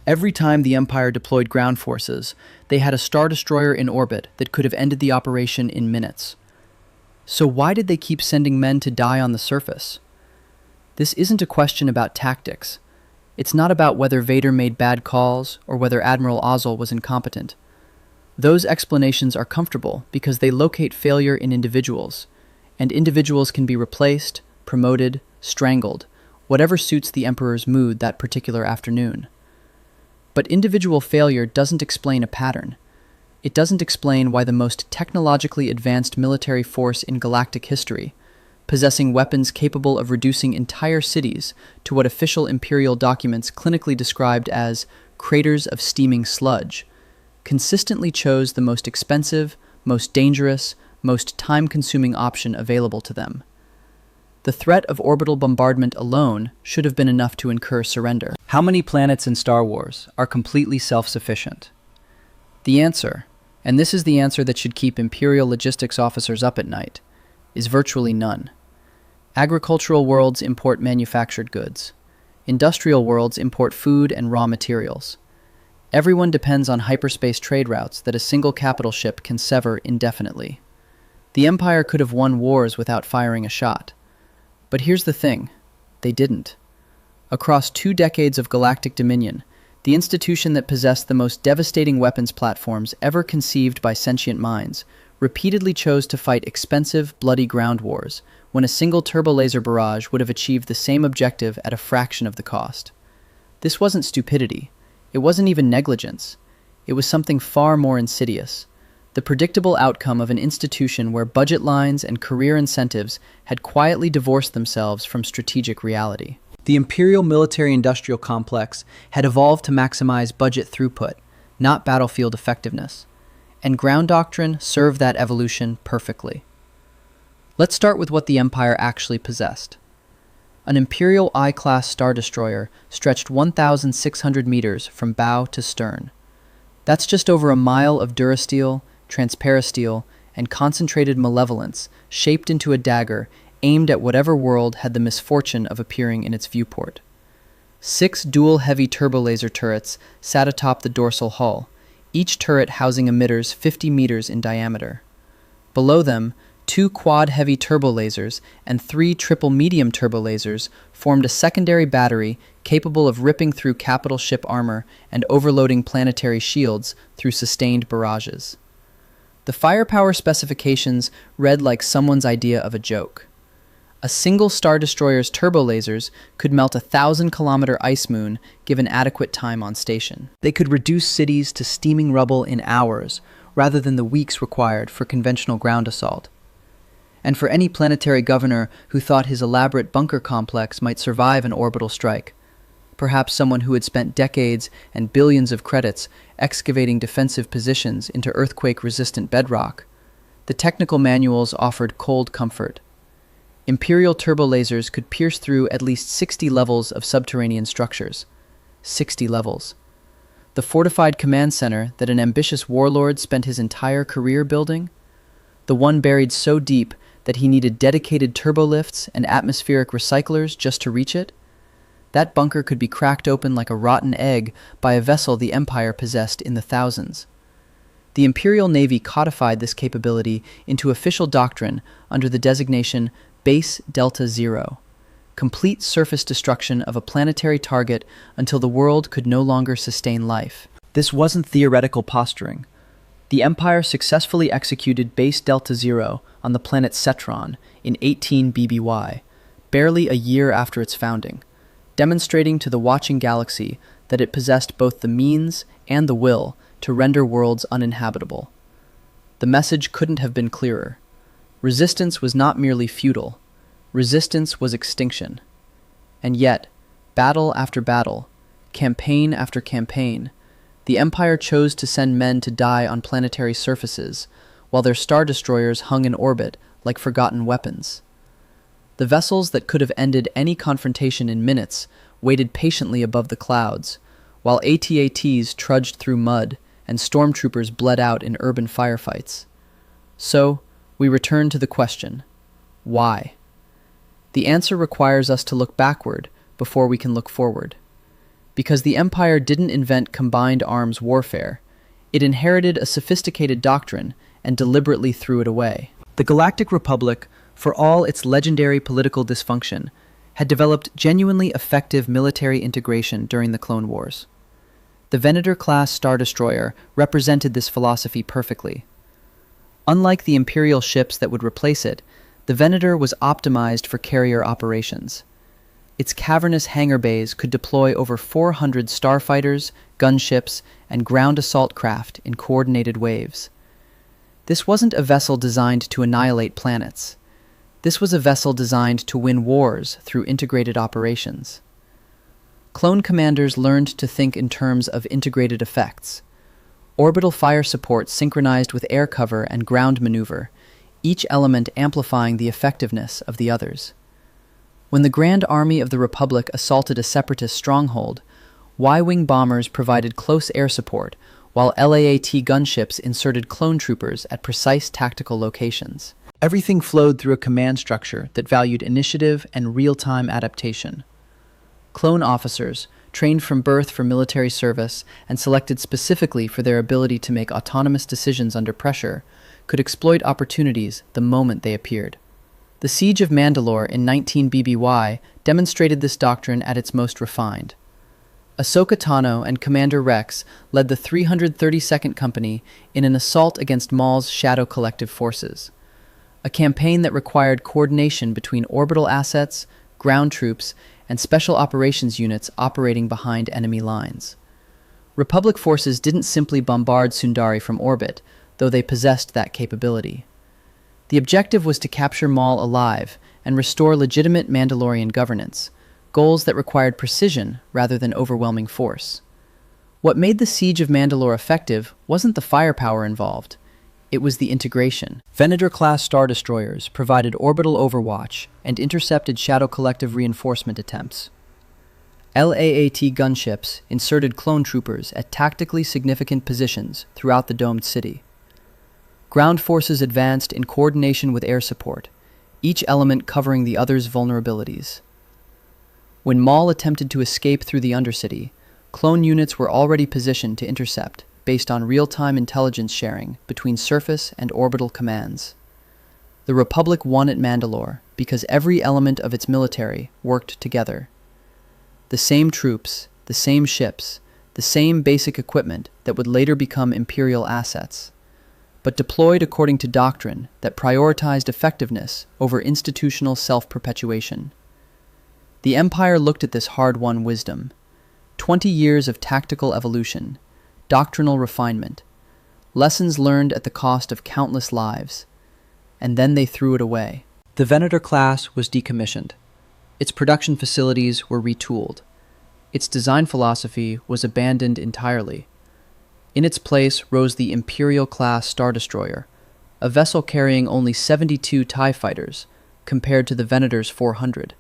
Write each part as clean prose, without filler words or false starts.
Every time the Empire deployed ground forces, they had a Star Destroyer in orbit that could have ended the operation in minutes. So why did they keep sending men to die on the surface? This isn't a question about tactics. It's not about whether Vader made bad calls or whether Admiral Ozzel was incompetent. Those explanations are comfortable because they locate failure in individuals, and individuals can be replaced, promoted, strangled, whatever suits the Emperor's mood that particular afternoon. But individual failure doesn't explain a pattern. It doesn't explain why the most technologically advanced military force in galactic history, possessing weapons capable of reducing entire cities to what official Imperial documents clinically described as craters of steaming sludge, consistently chose the most expensive, most dangerous, most time-consuming option available to them. The threat of orbital bombardment alone should have been enough to incur surrender. How many planets in Star Wars are completely self-sufficient? The answer, and this is the answer that should keep Imperial logistics officers up at night, is virtually none. Agricultural worlds import manufactured goods. Industrial worlds import food and raw materials. Everyone depends on hyperspace trade routes that a single capital ship can sever indefinitely. The Empire could have won wars without firing a shot. But here's the thing, they didn't. Across 2 decades of galactic dominion, the institution that possessed the most devastating weapons platforms ever conceived by sentient minds repeatedly chose to fight expensive, bloody ground wars when a single turbolaser barrage would have achieved the same objective at a fraction of the cost. This wasn't stupidity. It wasn't even negligence. It was something far more insidious. The predictable outcome of an institution where budget lines and career incentives had quietly divorced themselves from strategic reality. The Imperial military-industrial complex had evolved to maximize budget throughput, not battlefield effectiveness, and ground doctrine served that evolution perfectly. Let's start with what the Empire actually possessed. An Imperial I-class Star Destroyer stretched 1,600 meters from bow to stern. That's just over a mile of durasteel, transparasteel, and concentrated malevolence shaped into a dagger aimed at whatever world had the misfortune of appearing in its viewport. 6 dual heavy turbolaser turrets sat atop the dorsal hull, each turret housing emitters 50 meters in diameter. Below them, 2 quad-heavy turbolasers and 3 triple-medium turbolasers formed a secondary battery capable of ripping through capital ship armor and overloading planetary shields through sustained barrages. The firepower specifications read like someone's idea of a joke. A single Star Destroyer's turbolasers could melt a 1,000-kilometer ice moon given adequate time on station. They could reduce cities to steaming rubble in hours rather than the weeks required for conventional ground assault. And for any planetary governor who thought his elaborate bunker complex might survive an orbital strike, perhaps someone who had spent decades and billions of credits excavating defensive positions into earthquake-resistant bedrock, the technical manuals offered cold comfort. Imperial turbolasers could pierce through at least 60 levels of subterranean structures. 60 levels. The fortified command center that an ambitious warlord spent his entire career building? The one buried so deep that he needed dedicated turbolifts and atmospheric recyclers just to reach it? That bunker could be cracked open like a rotten egg by a vessel the Empire possessed in the thousands. The Imperial Navy codified this capability into official doctrine under the designation Base Delta Zero, complete surface destruction of a planetary target until the world could no longer sustain life. This wasn't theoretical posturing. The Empire successfully executed Base Delta Zero on the planet Cetron in 18 BBY, barely a year after its founding, demonstrating to the watching galaxy that it possessed both the means and the will to render worlds uninhabitable. The message couldn't have been clearer. Resistance was not merely futile. Resistance was extinction. And yet, battle after battle, campaign after campaign, the Empire chose to send men to die on planetary surfaces, while their Star Destroyers hung in orbit like forgotten weapons. The vessels that could have ended any confrontation in minutes waited patiently above the clouds, while AT-ATs trudged through mud and stormtroopers bled out in urban firefights. So, we return to the question, why? The answer requires us to look backward before we can look forward. Because the Empire didn't invent combined arms warfare. It inherited a sophisticated doctrine and deliberately threw it away. The Galactic Republic, for all its legendary political dysfunction, had developed genuinely effective military integration during the Clone Wars. The Venator-class Star Destroyer represented this philosophy perfectly. Unlike the Imperial ships that would replace it, the Venator was optimized for carrier operations. Its cavernous hangar bays could deploy over 400 starfighters, gunships, and ground assault craft in coordinated waves. This wasn't a vessel designed to annihilate planets. This was a vessel designed to win wars through integrated operations. Clone commanders learned to think in terms of integrated effects. Orbital fire support synchronized with air cover and ground maneuver, each element amplifying the effectiveness of the others. When the Grand Army of the Republic assaulted a separatist stronghold, Y-wing bombers provided close air support, while LAAT gunships inserted clone troopers at precise tactical locations. Everything flowed through a command structure that valued initiative and real-time adaptation. Clone officers, trained from birth for military service and selected specifically for their ability to make autonomous decisions under pressure, could exploit opportunities the moment they appeared. The Siege of Mandalore in 19 BBY demonstrated this doctrine at its most refined. Ahsoka Tano and Commander Rex led the 332nd Company in an assault against Maul's Shadow Collective forces, a campaign that required coordination between orbital assets, ground troops, and special operations units operating behind enemy lines. Republic forces didn't simply bombard Sundari from orbit, though they possessed that capability. The objective was to capture Maul alive and restore legitimate Mandalorian governance, goals that required precision rather than overwhelming force. What made the Siege of Mandalore effective wasn't the firepower involved. It was the integration. Venator-class Star Destroyers provided orbital overwatch and intercepted Shadow Collective reinforcement attempts. LAAT gunships inserted clone troopers at tactically significant positions throughout the domed city. Ground forces advanced in coordination with air support, each element covering the other's vulnerabilities. When Maul attempted to escape through the Undercity, clone units were already positioned to intercept, based on real-time intelligence sharing between surface and orbital commands. The Republic won at Mandalore because every element of its military worked together. The same troops, the same ships, the same basic equipment that would later become Imperial assets, but deployed according to doctrine that prioritized effectiveness over institutional self-perpetuation. The Empire looked at this hard-won wisdom. 20 years of tactical evolution, doctrinal refinement, lessons learned at the cost of countless lives, and then they threw it away. The Venator class was decommissioned. Its production facilities were retooled. Its design philosophy was abandoned entirely. In its place rose the Imperial-class Star Destroyer, a vessel carrying only 72 TIE fighters, compared to the Venator's 400.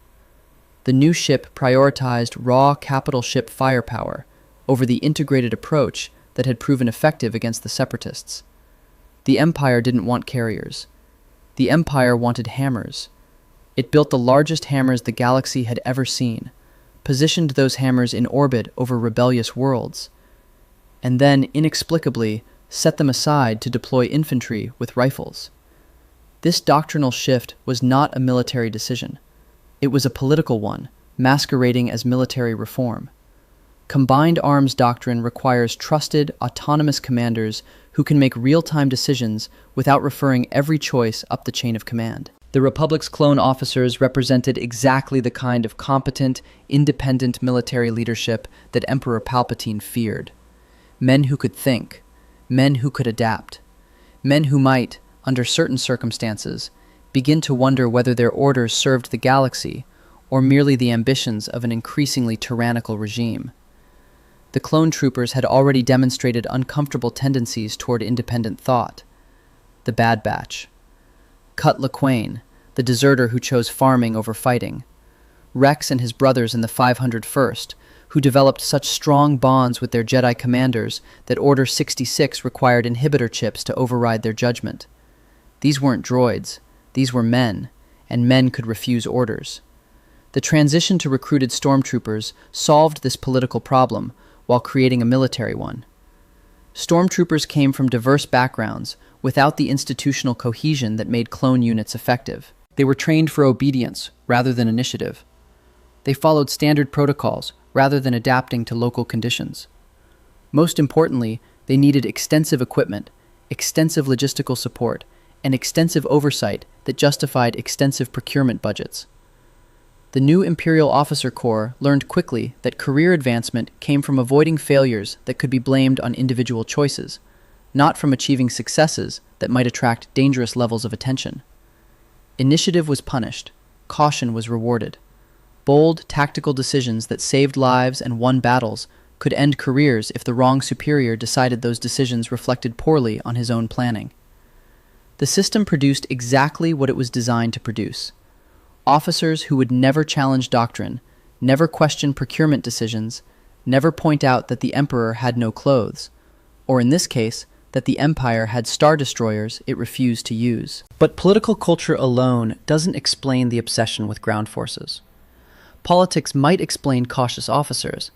The new ship prioritized raw capital ship firepower over the integrated approach that had proven effective against the Separatists. The Empire didn't want carriers. The Empire wanted hammers. It built the largest hammers the galaxy had ever seen, positioned those hammers in orbit over rebellious worlds, and then, inexplicably, set them aside to deploy infantry with rifles. This doctrinal shift was not a military decision. It was a political one, masquerading as military reform. Combined arms doctrine requires trusted, autonomous commanders who can make real-time decisions without referring every choice up the chain of command. The Republic's clone officers represented exactly the kind of competent, independent military leadership that Emperor Palpatine feared. Men who could think, men who could adapt, men who might, under certain circumstances, begin to wonder whether their orders served the galaxy or merely the ambitions of an increasingly tyrannical regime. The clone troopers had already demonstrated uncomfortable tendencies toward independent thought. The Bad Batch. Cut Lawquane, the deserter who chose farming over fighting. Rex and his brothers in the 501st, who developed such strong bonds with their Jedi commanders that Order 66 required inhibitor chips to override their judgment. These weren't droids, these were men, and men could refuse orders. The transition to recruited stormtroopers solved this political problem while creating a military one. Stormtroopers came from diverse backgrounds without the institutional cohesion that made clone units effective. They were trained for obedience rather than initiative. They followed standard protocols rather than adapting to local conditions. Most importantly, they needed extensive equipment, extensive logistical support, and extensive oversight that justified extensive procurement budgets. The new Imperial Officer Corps learned quickly that career advancement came from avoiding failures that could be blamed on individual choices, not from achieving successes that might attract dangerous levels of attention. Initiative was punished, caution was rewarded. Bold, tactical decisions that saved lives and won battles could end careers if the wrong superior decided those decisions reflected poorly on his own planning. The system produced exactly what it was designed to produce. Officers who would never challenge doctrine, never question procurement decisions, never point out that the Emperor had no clothes, or in this case, that the Empire had star destroyers it refused to use. But political culture alone doesn't explain the obsession with ground forces. Politics might explain cautious officers.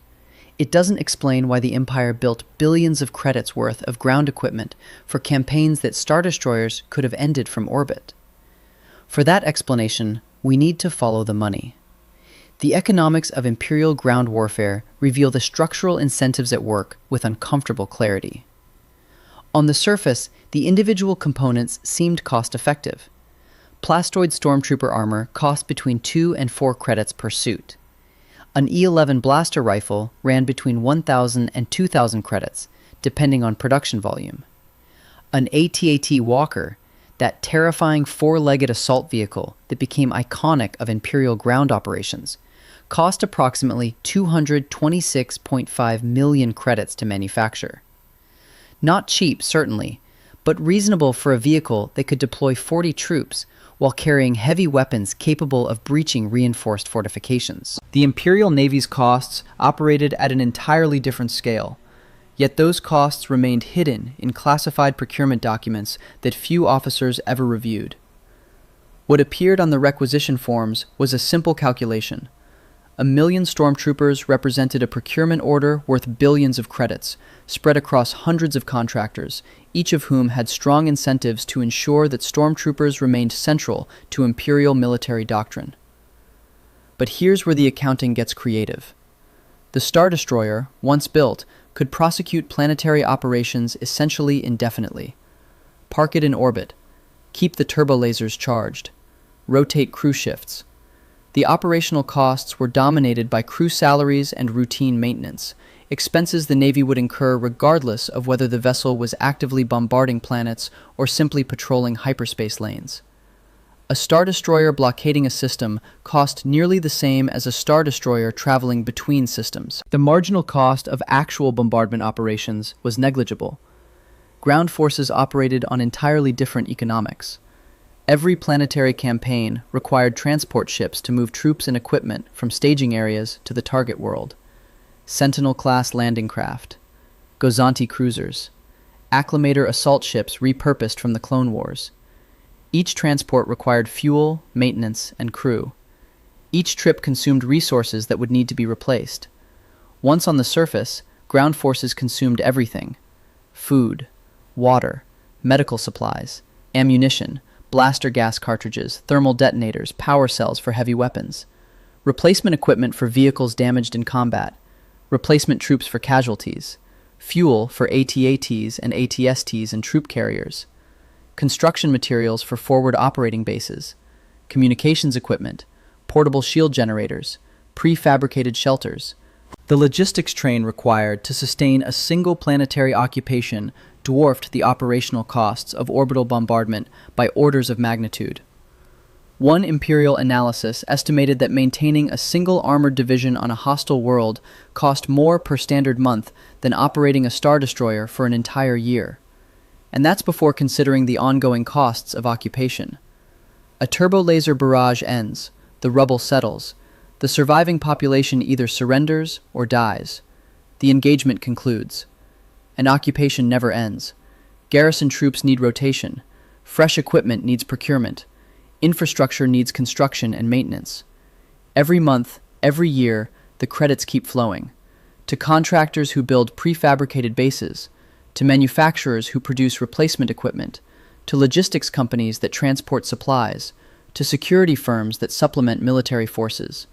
It doesn't explain why the Empire built billions of credits worth of ground equipment for campaigns that star destroyers could have ended from orbit. For that explanation, we need to follow the money. The economics of Imperial ground warfare reveal the structural incentives at work with uncomfortable clarity. On the surface, the individual components seemed cost-effective. Plastoid stormtrooper armor cost between 2 and 4 credits per suit. An E-11 blaster rifle ran between 1,000 and 2,000 credits, depending on production volume. An AT-AT Walker, that terrifying 4-legged assault vehicle that became iconic of Imperial ground operations, cost approximately 226.5 million credits to manufacture. Not cheap, certainly, but reasonable for a vehicle that could deploy 40 troops while carrying heavy weapons capable of breaching reinforced fortifications. The Imperial Navy's costs operated at an entirely different scale, yet those costs remained hidden in classified procurement documents that few officers ever reviewed. What appeared on the requisition forms was a simple calculation. 1 million stormtroopers represented a procurement order worth billions of credits, spread across hundreds of contractors, each of whom had strong incentives to ensure that stormtroopers remained central to Imperial military doctrine. But here's where the accounting gets creative. The Star Destroyer, once built, could prosecute planetary operations essentially indefinitely. Park it in orbit, keep the turbolasers charged, rotate crew shifts. The operational costs were dominated by crew salaries and routine maintenance, expenses the Navy would incur regardless of whether the vessel was actively bombarding planets or simply patrolling hyperspace lanes. A Star Destroyer blockading a system cost nearly the same as a Star Destroyer traveling between systems. The marginal cost of actual bombardment operations was negligible. Ground forces operated on entirely different economics. Every planetary campaign required transport ships to move troops and equipment from staging areas to the target world. Sentinel-class landing craft, Gozanti cruisers, Acclamator assault ships repurposed from the Clone Wars. Each transport required fuel, maintenance, and crew. Each trip consumed resources that would need to be replaced. Once on the surface, ground forces consumed everything: food, water, medical supplies, ammunition, blaster gas cartridges, thermal detonators, power cells for heavy weapons, replacement equipment for vehicles damaged in combat, replacement troops for casualties, fuel for AT-ATs and AT-STs and troop carriers, construction materials for forward operating bases, communications equipment, portable shield generators, prefabricated shelters. The logistics train required to sustain a single planetary occupation dwarfed the operational costs of orbital bombardment by orders of magnitude. One Imperial analysis estimated that maintaining a single armored division on a hostile world cost more per standard month than operating a Star Destroyer for an entire year. And that's before considering the ongoing costs of occupation. A turbolaser barrage ends, the rubble settles, the surviving population either surrenders or dies. The engagement concludes. An occupation never ends. Garrison troops need rotation. Fresh equipment needs procurement. Infrastructure needs construction and maintenance. Every month, every year, the credits keep flowing. To contractors who build prefabricated bases, to manufacturers who produce replacement equipment, to logistics companies that transport supplies, to security firms that supplement military forces,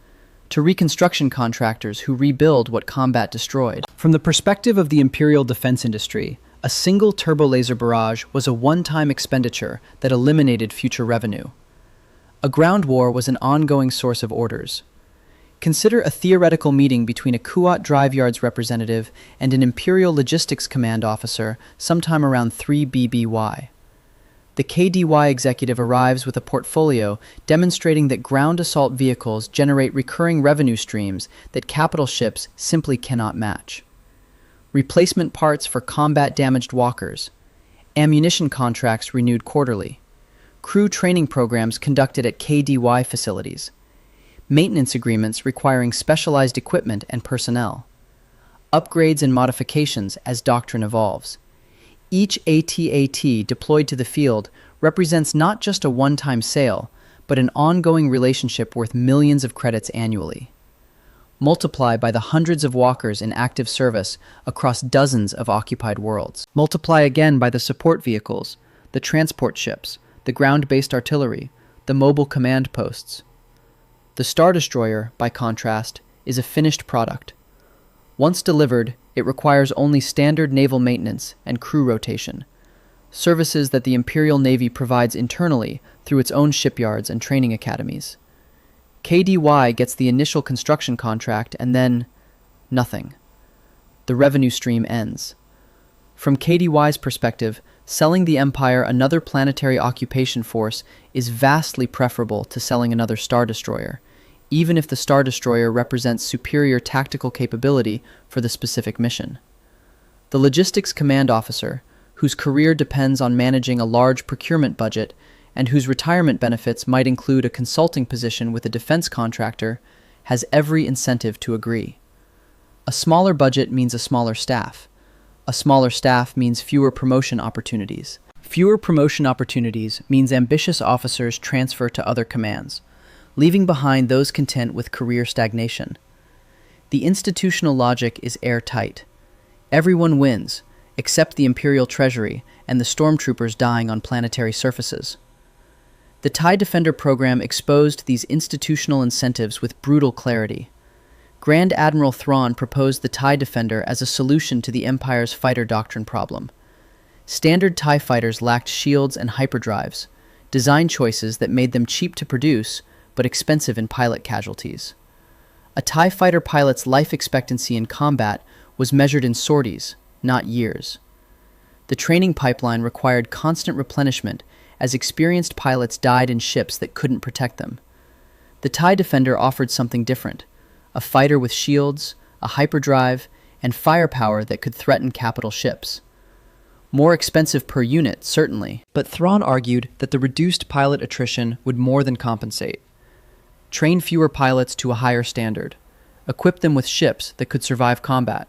to reconstruction contractors who rebuild what combat destroyed. From the perspective of the Imperial defense industry, a single turbolaser barrage was a one-time expenditure that eliminated future revenue. A ground war was an ongoing source of orders. Consider a theoretical meeting between a Kuat Drive Yards representative and an Imperial Logistics Command officer sometime around 3 BBY. The KDY executive arrives with a portfolio demonstrating that ground assault vehicles generate recurring revenue streams that capital ships simply cannot match. Replacement parts for combat-damaged walkers, ammunition contracts renewed quarterly, crew training programs conducted at KDY facilities, maintenance agreements requiring specialized equipment and personnel, upgrades and modifications as doctrine evolves. Each AT-AT deployed to the field represents not just a one-time sale, but an ongoing relationship worth millions of credits annually. Multiply by the hundreds of walkers in active service across dozens of occupied worlds. Multiply again by the support vehicles, the transport ships, the ground-based artillery, the mobile command posts. The Star Destroyer, by contrast, is a finished product. Once delivered, it requires only standard naval maintenance and crew rotation, services that the Imperial Navy provides internally through its own shipyards and training academies. KDY gets the initial construction contract and then nothing. The revenue stream ends. From KDY's perspective, selling the Empire another planetary occupation force is vastly preferable to selling another Star Destroyer, even if the Star Destroyer represents superior tactical capability for the specific mission. The Logistics Command Officer, whose career depends on managing a large procurement budget and whose retirement benefits might include a consulting position with a defense contractor, has every incentive to agree. A smaller budget means a smaller staff. A smaller staff means fewer promotion opportunities. Fewer promotion opportunities means ambitious officers transfer to other commands, leaving behind those content with career stagnation. The institutional logic is airtight. Everyone wins, except the Imperial Treasury and the stormtroopers dying on planetary surfaces. The TIE Defender program exposed these institutional incentives with brutal clarity. Grand Admiral Thrawn proposed the TIE Defender as a solution to the Empire's fighter doctrine problem. Standard TIE fighters lacked shields and hyperdrives, design choices that made them cheap to produce but expensive in pilot casualties. A TIE fighter pilot's life expectancy in combat was measured in sorties, not years. The training pipeline required constant replenishment as experienced pilots died in ships that couldn't protect them. The TIE Defender offered something different, a fighter with shields, a hyperdrive, and firepower that could threaten capital ships. More expensive per unit, certainly, but Thrawn argued that the reduced pilot attrition would more than compensate. Train fewer pilots to a higher standard. Equip them with ships that could survive combat.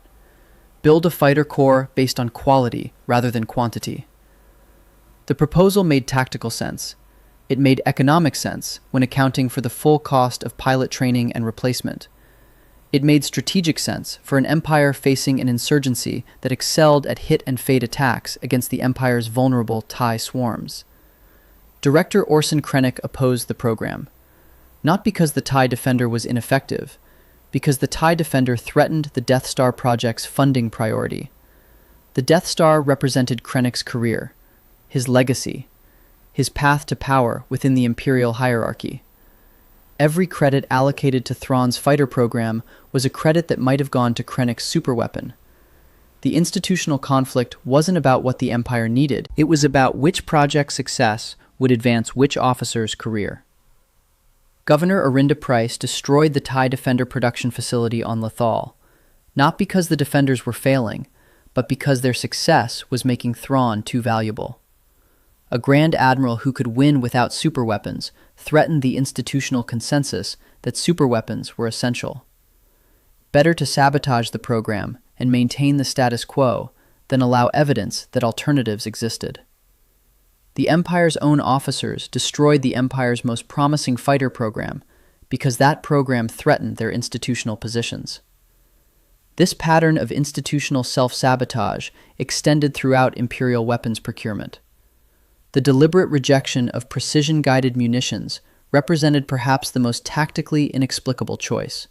Build a fighter corps based on quality rather than quantity. The proposal made tactical sense. It made economic sense when accounting for the full cost of pilot training and replacement. It made strategic sense for an empire facing an insurgency that excelled at hit-and-fade attacks against the Empire's vulnerable TIE swarms. Director Orson Krennic opposed the program, not because the TIE Defender was ineffective, because the TIE Defender threatened the Death Star project's funding priority. The Death Star represented Krennic's career, his legacy, his path to power within the Imperial hierarchy. Every credit allocated to Thrawn's fighter program was a credit that might have gone to Krennic's superweapon. The institutional conflict wasn't about what the Empire needed, it was about which project's success would advance which officer's career. Governor Arinda Price destroyed the TIE Defender production facility on Lothal, not because the Defenders were failing, but because their success was making Thrawn too valuable. A Grand Admiral who could win without superweapons threatened the institutional consensus that superweapons were essential. Better to sabotage the program and maintain the status quo than allow evidence that alternatives existed. The Empire's own officers destroyed the Empire's most promising fighter program, because that program threatened their institutional positions. This pattern of institutional self-sabotage extended throughout Imperial weapons procurement. The deliberate rejection of precision-guided munitions represented perhaps the most tactically inexplicable choice.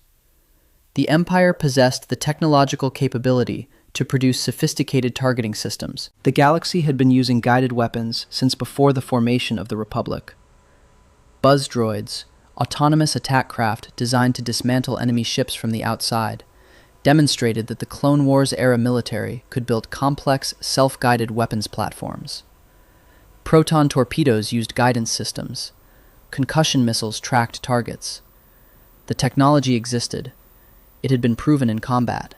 The Empire possessed the technological capability to produce sophisticated targeting systems. The galaxy had been using guided weapons since before the formation of the Republic. Buzz droids, autonomous attack craft designed to dismantle enemy ships from the outside, demonstrated that the Clone Wars-era military could build complex, self-guided weapons platforms. Proton torpedoes used guidance systems. Concussion missiles tracked targets. The technology existed. It had been proven in combat.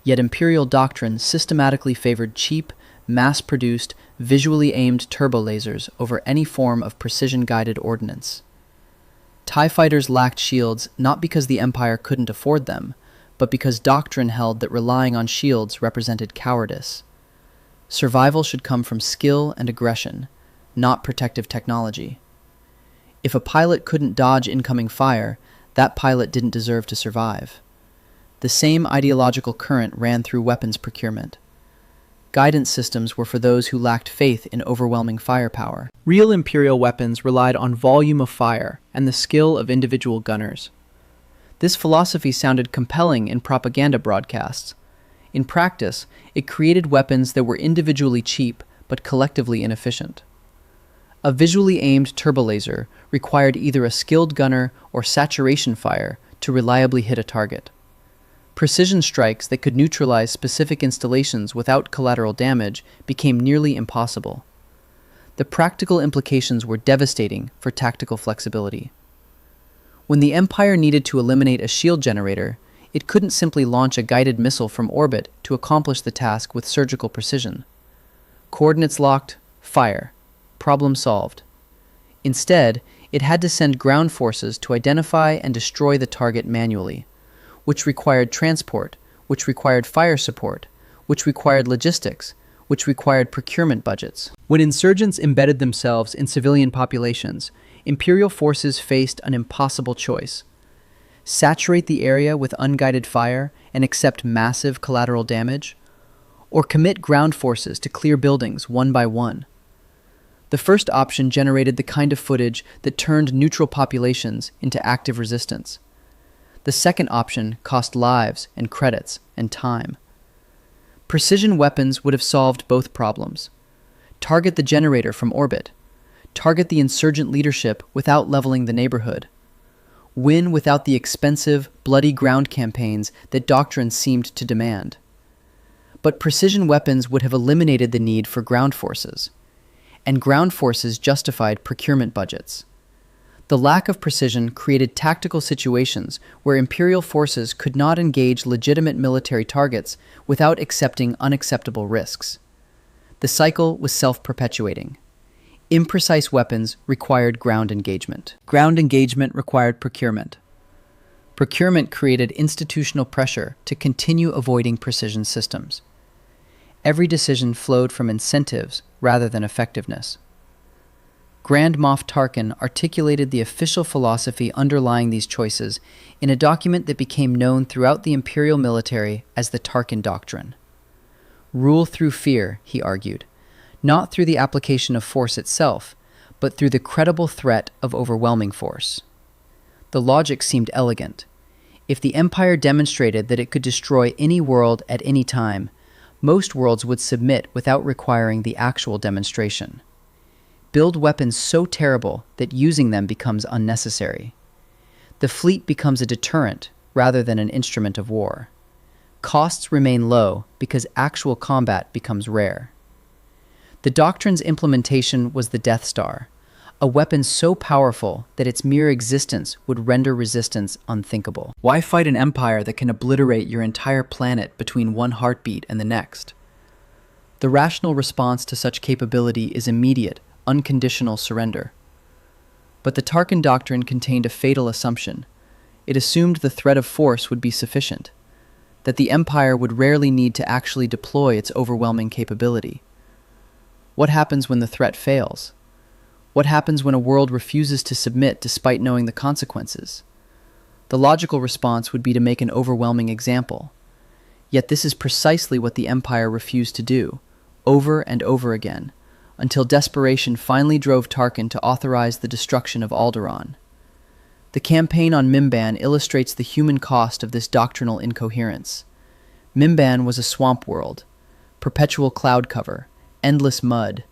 Yet Imperial doctrine systematically favored cheap, mass-produced, visually aimed turbolasers over any form of precision-guided ordnance. TIE fighters lacked shields not because the Empire couldn't afford them, but because doctrine held that relying on shields represented cowardice. Survival should come from skill and aggression, not protective technology. If a pilot couldn't dodge incoming fire, that pilot didn't deserve to survive. The same ideological current ran through weapons procurement. Guidance systems were for those who lacked faith in overwhelming firepower. Real Imperial weapons relied on volume of fire and the skill of individual gunners. This philosophy sounded compelling in propaganda broadcasts. In practice, it created weapons that were individually cheap but collectively inefficient. A visually aimed turbolaser required either a skilled gunner or saturation fire to reliably hit a target. Precision strikes that could neutralize specific installations without collateral damage became nearly impossible. The practical implications were devastating for tactical flexibility. When the Empire needed to eliminate a shield generator, it couldn't simply launch a guided missile from orbit to accomplish the task with surgical precision. Coordinates locked, fire. Problem solved. Instead, it had to send ground forces to identify and destroy the target manually, which required transport, which required fire support, which required logistics, which required procurement budgets. When insurgents embedded themselves in civilian populations, Imperial forces faced an impossible choice: saturate the area with unguided fire and accept massive collateral damage, or commit ground forces to clear buildings one by one. The first option generated the kind of footage that turned neutral populations into active resistance. The second option cost lives and credits and time. Precision weapons would have solved both problems. Target the generator from orbit. Target the insurgent leadership without leveling the neighborhood. Win without the expensive, bloody ground campaigns that doctrine seemed to demand. But precision weapons would have eliminated the need for ground forces, and ground forces justified procurement budgets. The lack of precision created tactical situations where Imperial forces could not engage legitimate military targets without accepting unacceptable risks. The cycle was self-perpetuating. Imprecise weapons required ground engagement. Ground engagement required procurement. Procurement created institutional pressure to continue avoiding precision systems. Every decision flowed from incentives rather than effectiveness. Grand Moff Tarkin articulated the official philosophy underlying these choices in a document that became known throughout the Imperial military as the Tarkin Doctrine. Rule through fear, he argued, not through the application of force itself, but through the credible threat of overwhelming force. The logic seemed elegant. If the Empire demonstrated that it could destroy any world at any time, most worlds would submit without requiring the actual demonstration. Build weapons so terrible that using them becomes unnecessary. The fleet becomes a deterrent rather than an instrument of war. Costs remain low because actual combat becomes rare. The doctrine's implementation was the Death Star, a weapon so powerful that its mere existence would render resistance unthinkable. Why fight an empire that can obliterate your entire planet between one heartbeat and the next? The rational response to such capability is immediate, unconditional surrender. But the Tarkin Doctrine contained a fatal assumption. It assumed the threat of force would be sufficient, that the Empire would rarely need to actually deploy its overwhelming capability. What happens when the threat fails? What happens when a world refuses to submit despite knowing the consequences? The logical response would be to make an overwhelming example. Yet this is precisely what the Empire refused to do, over and over again, until desperation finally drove Tarkin to authorize the destruction of Alderaan. The campaign on Mimban illustrates the human cost of this doctrinal incoherence. Mimban was a swamp world, perpetual cloud cover, endless mud,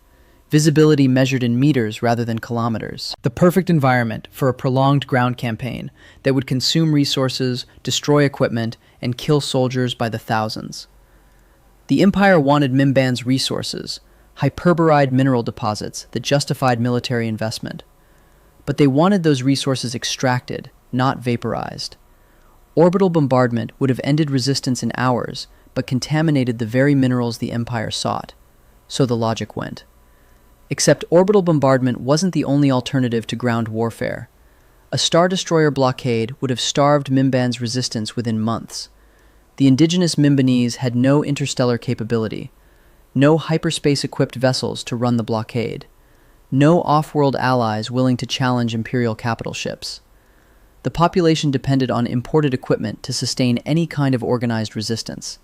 visibility measured in meters rather than kilometers. The perfect environment for a prolonged ground campaign that would consume resources, destroy equipment, and kill soldiers by the thousands. The Empire wanted Mimban's resources, hyperboreid mineral deposits that justified military investment. But they wanted those resources extracted, not vaporized. Orbital bombardment would have ended resistance in hours, but contaminated the very minerals the Empire sought. So the logic went. Except orbital bombardment wasn't the only alternative to ground warfare. A Star Destroyer blockade would have starved Mimban's resistance within months. The indigenous Mimbanese had no interstellar capability, no hyperspace-equipped vessels to run the blockade, no off-world allies willing to challenge Imperial capital ships. The population depended on imported equipment to sustain any kind of organized resistance.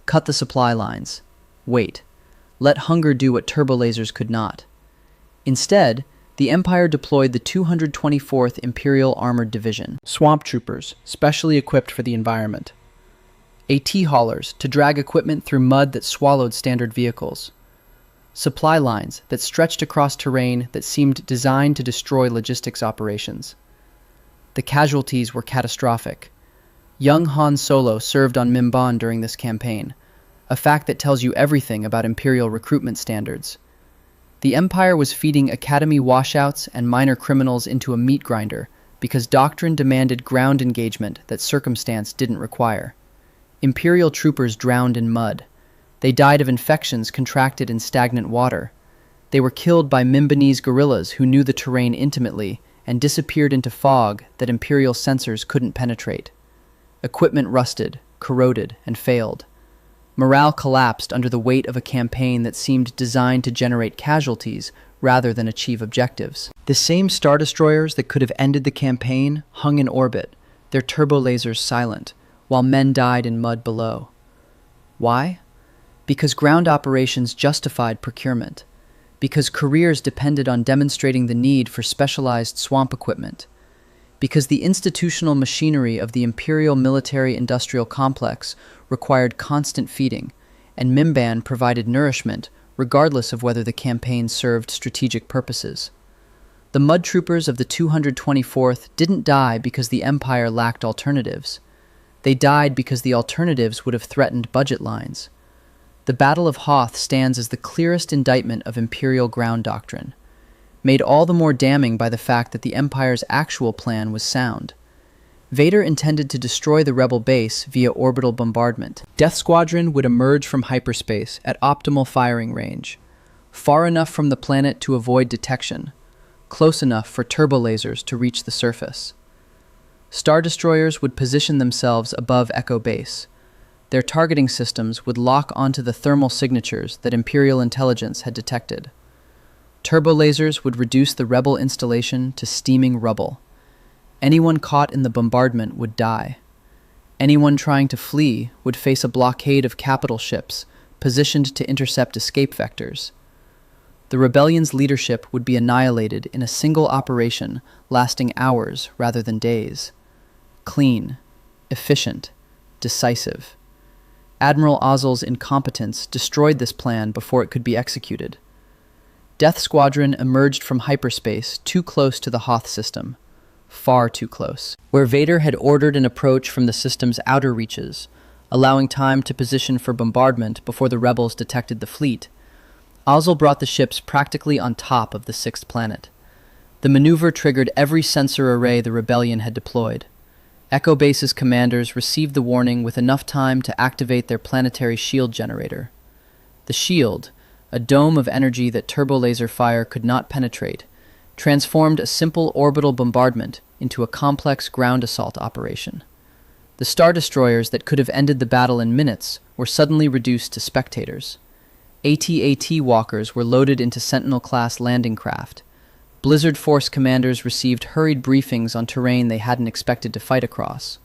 Cut the supply lines. Wait. Let hunger do what turbolasers could not. Instead, the Empire deployed the 224th Imperial Armored Division, swamp troopers, specially equipped for the environment. AT haulers to drag equipment through mud that swallowed standard vehicles. Supply lines that stretched across terrain that seemed designed to destroy logistics operations. The casualties were catastrophic. Young Han Solo served on Mimban during this campaign, a fact that tells you everything about Imperial recruitment standards. The Empire was feeding academy washouts and minor criminals into a meat grinder because doctrine demanded ground engagement that circumstance didn't require. Imperial troopers drowned in mud. They died of infections contracted in stagnant water. They were killed by Mimbanese guerrillas who knew the terrain intimately and disappeared into fog that Imperial sensors couldn't penetrate. Equipment rusted, corroded, and failed. Morale collapsed under the weight of a campaign that seemed designed to generate casualties rather than achieve objectives. The same Star Destroyers that could have ended the campaign hung in orbit, their turbolasers silent, while men died in mud below. Why? Because ground operations justified procurement. Because careers depended on demonstrating the need for specialized swamp equipment. Because the institutional machinery of the Imperial military-industrial complex required constant feeding, and Mimban provided nourishment regardless of whether the campaign served strategic purposes. The mud troopers of the 224th didn't die because the Empire lacked alternatives. They died because the alternatives would have threatened budget lines. The Battle of Hoth stands as the clearest indictment of Imperial ground doctrine, made all the more damning by the fact that the Empire's actual plan was sound. Vader intended to destroy the rebel base via orbital bombardment. Death Squadron would emerge from hyperspace at optimal firing range, far enough from the planet to avoid detection, close enough for turbolasers to reach the surface. Star Destroyers would position themselves above Echo Base. Their targeting systems would lock onto the thermal signatures that Imperial intelligence had detected. Turbolasers would reduce the rebel installation to steaming rubble. Anyone caught in the bombardment would die. Anyone trying to flee would face a blockade of capital ships positioned to intercept escape vectors. The rebellion's leadership would be annihilated in a single operation lasting hours rather than days. Clean, efficient, decisive. Admiral Ozzel's incompetence destroyed this plan before it could be executed. Death Squadron emerged from hyperspace too close to the Hoth system, far too close, where Vader had ordered an approach from the system's outer reaches, allowing time to position for bombardment before the rebels detected the fleet. Ozzel brought the ships practically on top of the sixth planet. The maneuver triggered every sensor array the rebellion had deployed. Echo Base's commanders received the warning with enough time to activate their planetary shield generator. The shield, a dome of energy that turbolaser fire could not penetrate, transformed a simple orbital bombardment into a complex ground assault operation. The Star Destroyers that could have ended the battle in minutes were suddenly reduced to spectators. AT-AT walkers were loaded into Sentinel-class landing craft. Blizzard Force commanders received hurried briefings on terrain they hadn't expected to fight across.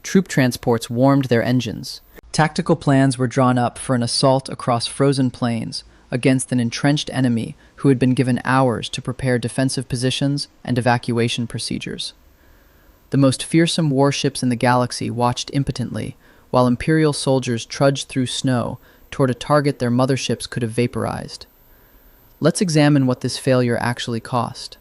Troop transports warmed their engines. Tactical plans were drawn up for an assault across frozen plains against an entrenched enemy who had been given hours to prepare defensive positions and evacuation procedures. The most fearsome warships in the galaxy watched impotently while Imperial soldiers trudged through snow toward a target their motherships could have vaporized. Let's examine what this failure actually cost.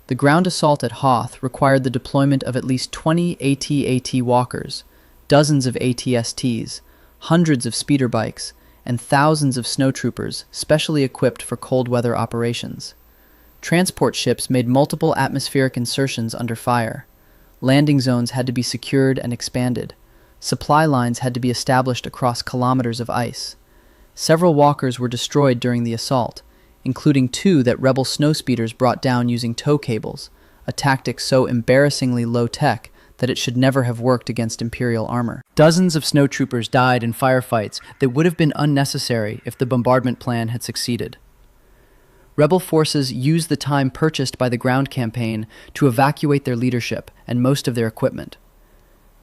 The ground assault at Hoth required the deployment of at least 20 AT-AT walkers, dozens of ATSTs, hundreds of speeder bikes, and thousands of snowtroopers specially equipped for cold weather operations. Transport ships made multiple atmospheric insertions under fire. Landing zones had to be secured and expanded. Supply lines had to be established across kilometers of ice. Several walkers were destroyed during the assault, including 2 that rebel snowspeeders brought down using tow cables, a tactic so embarrassingly low-tech that it should never have worked against Imperial armor. Dozens of snowtroopers died in firefights that would have been unnecessary if the bombardment plan had succeeded. Rebel forces used the time purchased by the ground campaign to evacuate their leadership and most of their equipment.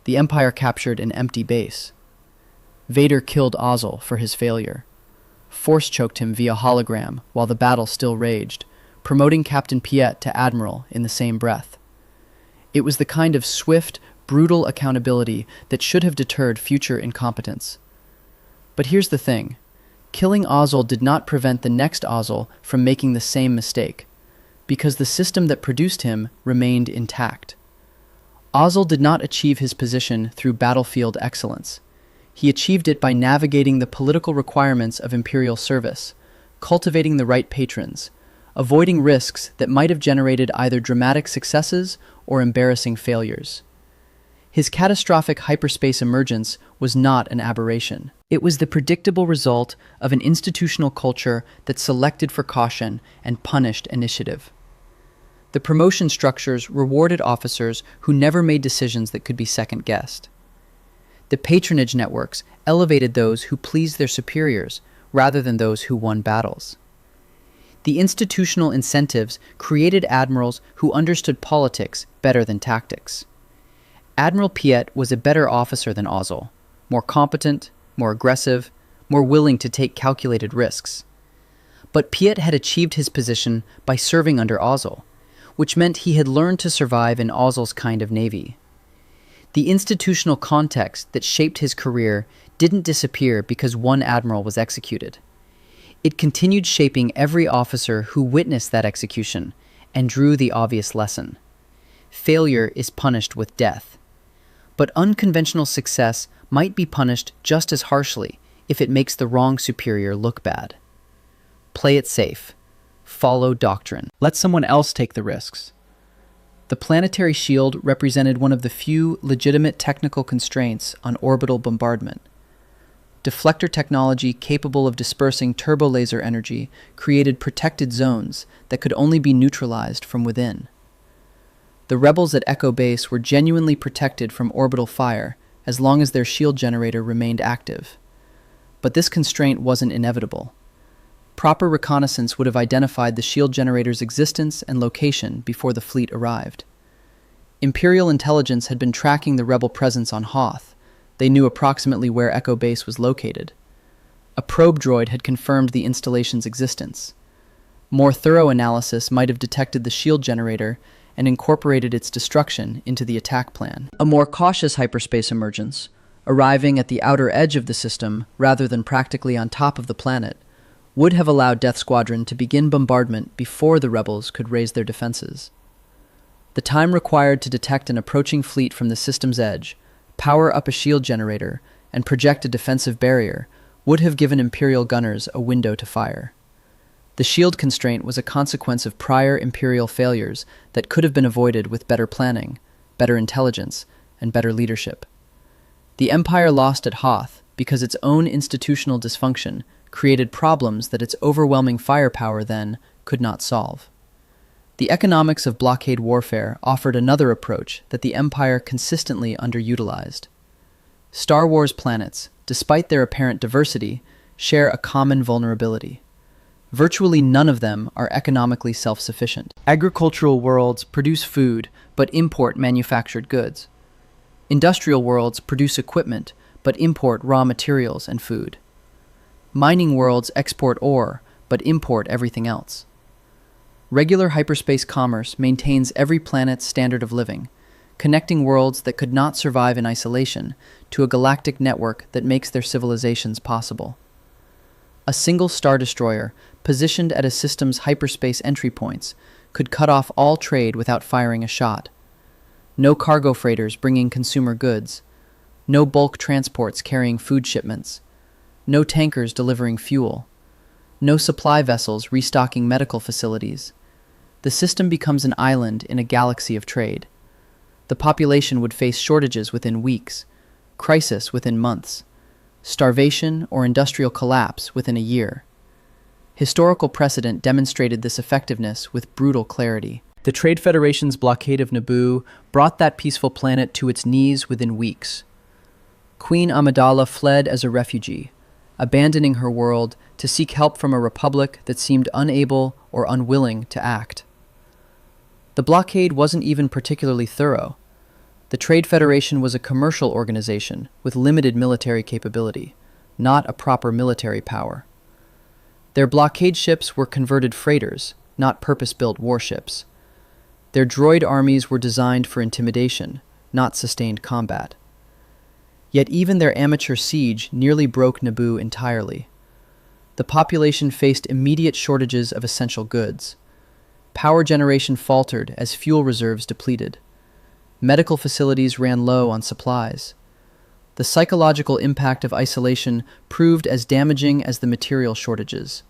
The Empire captured an empty base. Vader killed Ozzel for his failure. Force choked him via hologram while the battle still raged, promoting Captain Piet to Admiral in the same breath. It was the kind of swift, brutal accountability that should have deterred future incompetence. But here's the thing. Killing Ozzel did not prevent the next Ozzel from making the same mistake, because the system that produced him remained intact. Ozzel did not achieve his position through battlefield excellence. He achieved it by navigating the political requirements of Imperial service, cultivating the right patrons, avoiding risks that might have generated either dramatic successes or embarrassing failures. His catastrophic hyperspace emergence was not an aberration. It was the predictable result of an institutional culture that selected for caution and punished initiative. The promotion structures rewarded officers who never made decisions that could be second-guessed. The patronage networks elevated those who pleased their superiors rather than those who won battles. The institutional incentives created admirals who understood politics better than tactics. Admiral Piet was a better officer than Ozzel, more competent, more aggressive, more willing to take calculated risks. But Piet had achieved his position by serving under Ozzel, which meant he had learned to survive in Ozzel's kind of navy. The institutional context that shaped his career didn't disappear because one admiral was executed. It continued shaping every officer who witnessed that execution and drew the obvious lesson. Failure is punished with death. But unconventional success might be punished just as harshly if it makes the wrong superior look bad. Play it safe. Follow doctrine. Let someone else take the risks. The planetary shield represented one of the few legitimate technical constraints on orbital bombardment. Deflector technology capable of dispersing turbolaser energy created protected zones that could only be neutralized from within. The rebels at Echo Base were genuinely protected from orbital fire as long as their shield generator remained active. But this constraint wasn't inevitable. Proper reconnaissance would have identified the shield generator's existence and location before the fleet arrived. Imperial intelligence had been tracking the rebel presence on Hoth. They knew approximately where Echo Base was located. A probe droid had confirmed the installation's existence. More thorough analysis might have detected the shield generator and incorporated its destruction into the attack plan. A more cautious hyperspace emergence, arriving at the outer edge of the system rather than practically on top of the planet, would have allowed Death Squadron to begin bombardment before the rebels could raise their defenses. The time required to detect an approaching fleet from the system's edge, power up a shield generator, and project a defensive barrier would have given Imperial gunners a window to fire. The shield constraint was a consequence of prior Imperial failures that could have been avoided with better planning, better intelligence, and better leadership. The Empire lost at Hoth because its own institutional dysfunction created problems that its overwhelming firepower then could not solve. The economics of blockade warfare offered another approach that the Empire consistently underutilized. Star Wars planets, despite their apparent diversity, share a common vulnerability. Virtually none of them are economically self-sufficient. Agricultural worlds produce food, but import manufactured goods. Industrial worlds produce equipment, but import raw materials and food. Mining worlds export ore, but import everything else. Regular hyperspace commerce maintains every planet's standard of living, connecting worlds that could not survive in isolation to a galactic network that makes their civilizations possible. A single star destroyer, positioned at a system's hyperspace entry points, could cut off all trade without firing a shot. No cargo freighters bringing consumer goods. No bulk transports carrying food shipments. No tankers delivering fuel. No supply vessels restocking medical facilities. The system becomes an island in a galaxy of trade. The population would face shortages within weeks, crisis within months, starvation or industrial collapse within a year. Historical precedent demonstrated this effectiveness with brutal clarity. The Trade Federation's blockade of Naboo brought that peaceful planet to its knees within weeks. Queen Amidala fled as a refugee, abandoning her world to seek help from a republic that seemed unable or unwilling to act. The blockade wasn't even particularly thorough. The Trade Federation was a commercial organization with limited military capability, not a proper military power. Their blockade ships were converted freighters, not purpose-built warships. Their droid armies were designed for intimidation, not sustained combat. Yet even their amateur siege nearly broke Naboo entirely. The population faced immediate shortages of essential goods. Power generation faltered as fuel reserves depleted. Medical facilities ran low on supplies. The psychological impact of isolation proved as damaging as the material shortages.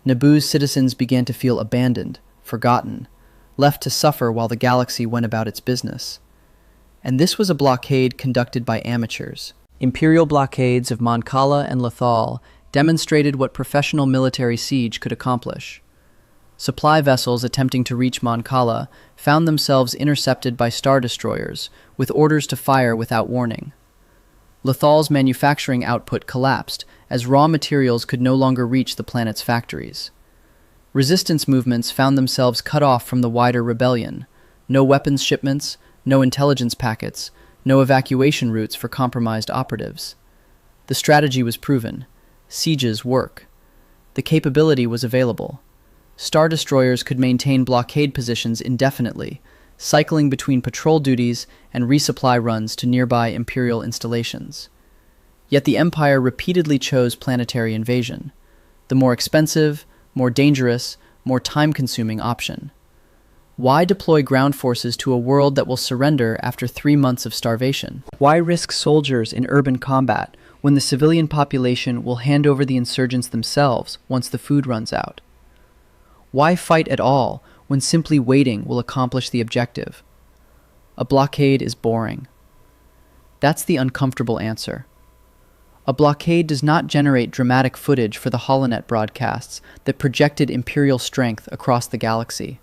Naboo's citizens began to feel abandoned, forgotten, left to suffer while the galaxy went about its business. And this was a blockade conducted by amateurs. Imperial blockades of Mon Cala and Lothal demonstrated what professional military siege could accomplish. Supply vessels attempting to reach Mon Cala found themselves intercepted by star destroyers, with orders to fire without warning. Lothal's manufacturing output collapsed as raw materials could no longer reach the planet's factories. Resistance movements found themselves cut off from the wider rebellion. No weapons shipments, no intelligence packets, no evacuation routes for compromised operatives. The strategy was proven. Sieges work. The capability was available. Star destroyers could maintain blockade positions indefinitely, cycling between patrol duties and resupply runs to nearby Imperial installations. Yet the Empire repeatedly chose planetary invasion, the more expensive, more dangerous, more time-consuming option. Why deploy ground forces to a world that will surrender after 3 months of starvation? Why risk soldiers in urban combat when the civilian population will hand over the insurgents themselves once the food runs out? Why fight at all when simply waiting will accomplish the objective? A blockade is boring. That's the uncomfortable answer. A blockade does not generate dramatic footage for the holonet broadcasts that projected Imperial strength across the galaxy.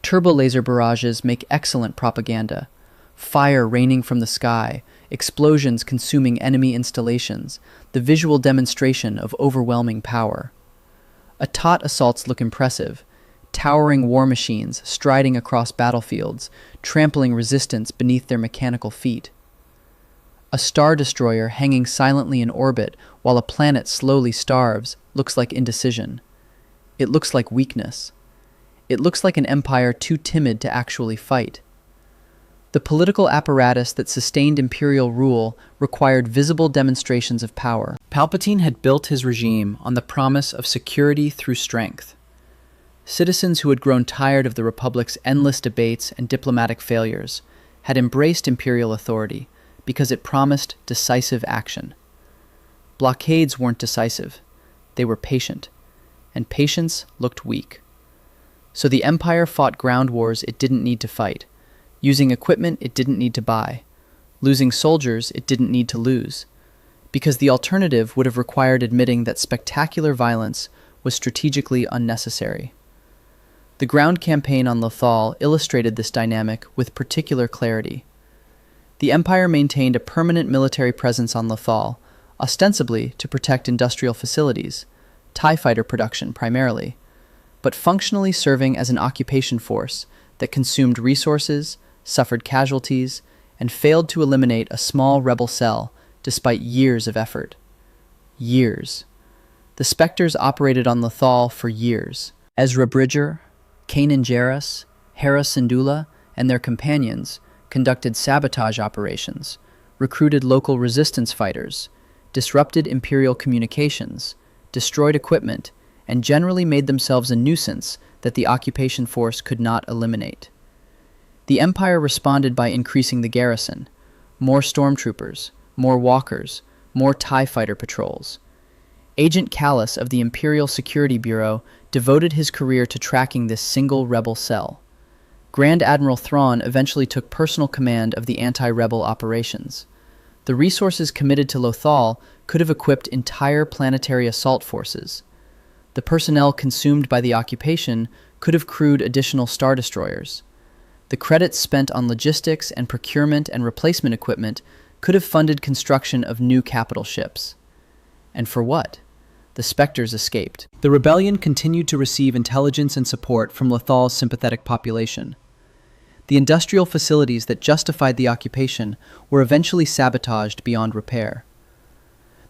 Turbolaser barrages make excellent propaganda. Fire raining from the sky, explosions consuming enemy installations, the visual demonstration of overwhelming power. Atot assaults look impressive, towering war machines striding across battlefields, trampling resistance beneath their mechanical feet. A star destroyer hanging silently in orbit while a planet slowly starves looks like indecision. It looks like weakness. It looks like an empire too timid to actually fight. The political apparatus that sustained Imperial rule required visible demonstrations of power. Palpatine had built his regime on the promise of security through strength. Citizens who had grown tired of the Republic's endless debates and diplomatic failures had embraced Imperial authority because it promised decisive action. Blockades weren't decisive. They were patient, and patience looked weak. So the Empire fought ground wars it didn't need to fight, using equipment it didn't need to buy, losing soldiers it didn't need to lose, because the alternative would have required admitting that spectacular violence was strategically unnecessary. The ground campaign on Lothal illustrated this dynamic with particular clarity. The Empire maintained a permanent military presence on Lothal, ostensibly to protect industrial facilities, TIE fighter production primarily, but functionally serving as an occupation force that consumed resources, suffered casualties, and failed to eliminate a small rebel cell despite years of effort. Years. The Spectres operated on Lothal for years. Ezra Bridger, Kanan Jarrus, Hera Syndulla, and their companions conducted sabotage operations, recruited local resistance fighters, disrupted Imperial communications, destroyed equipment, and generally made themselves a nuisance that the occupation force could not eliminate. The Empire responded by increasing the garrison, more stormtroopers, more walkers, more TIE fighter patrols. Agent Callus of the Imperial Security Bureau devoted his career to tracking this single rebel cell. Grand Admiral Thrawn eventually took personal command of the anti-rebel operations. The resources committed to Lothal could have equipped entire planetary assault forces. The personnel consumed by the occupation could have crewed additional Star Destroyers. The credits spent on logistics and procurement and replacement equipment could have funded construction of new capital ships. And for what? The Spectres escaped. The rebellion continued to receive intelligence and support from Lothal's sympathetic population. The industrial facilities that justified the occupation were eventually sabotaged beyond repair.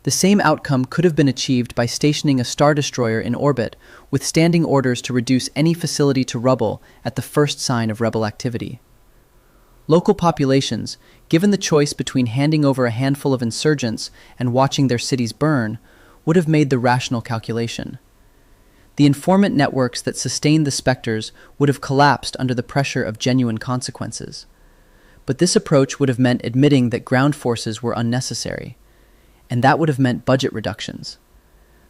The same outcome could have been achieved by stationing a Star Destroyer in orbit with standing orders to reduce any facility to rubble at the first sign of rebel activity. Local populations, given the choice between handing over a handful of insurgents and watching their cities burn, would have made the rational calculation. The informant networks that sustained the Spectres would have collapsed under the pressure of genuine consequences. But this approach would have meant admitting that ground forces were unnecessary, and that would have meant budget reductions.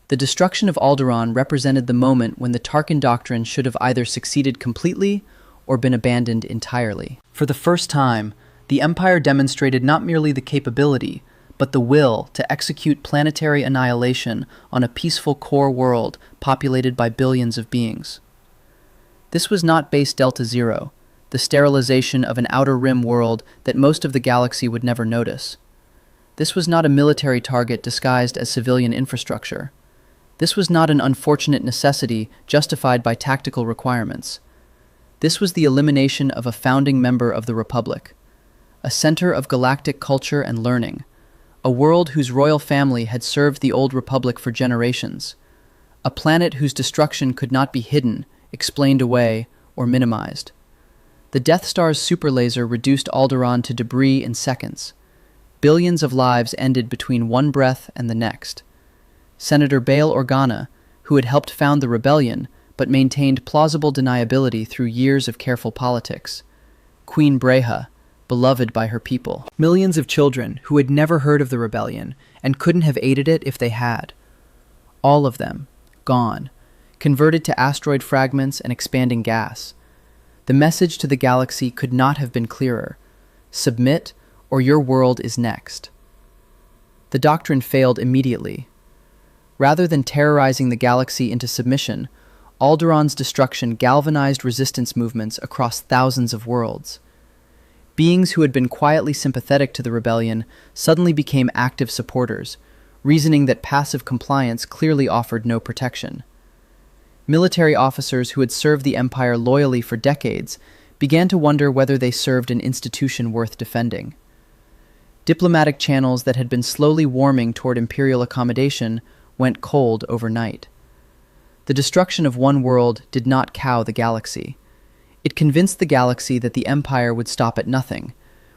The destruction of Alderaan represented the moment when the Tarkin doctrine should have either succeeded completely or been abandoned entirely. For the first time, the Empire demonstrated not merely the capability, but the will to execute planetary annihilation on a peaceful core world populated by billions of beings. This was not base Delta Zero, the sterilization of an outer rim world that most of the galaxy would never notice. This was not a military target disguised as civilian infrastructure. This was not an unfortunate necessity justified by tactical requirements. This was the elimination of a founding member of the Republic, a center of galactic culture and learning, a world whose royal family had served the Old Republic for generations, a planet whose destruction could not be hidden, explained away, or minimized. The Death Star's superlaser reduced Alderaan to debris in seconds. Billions of lives ended between one breath and the next. Senator Bail Organa, who had helped found the rebellion but maintained plausible deniability through years of careful politics. Queen Breha, beloved by her people. Millions of children who had never heard of the rebellion and couldn't have aided it if they had. All of them, gone, converted to asteroid fragments and expanding gas. The message to the galaxy could not have been clearer. Submit, or your world is next. The doctrine failed immediately. Rather than terrorizing the galaxy into submission, Alderaan's destruction galvanized resistance movements across thousands of worlds. Beings who had been quietly sympathetic to the rebellion suddenly became active supporters, reasoning that passive compliance clearly offered no protection. Military officers who had served the Empire loyally for decades began to wonder whether they served an institution worth defending. Diplomatic channels that had been slowly warming toward Imperial accommodation went cold overnight. The destruction of one world did not cow the galaxy. It convinced the galaxy that the Empire would stop at nothing,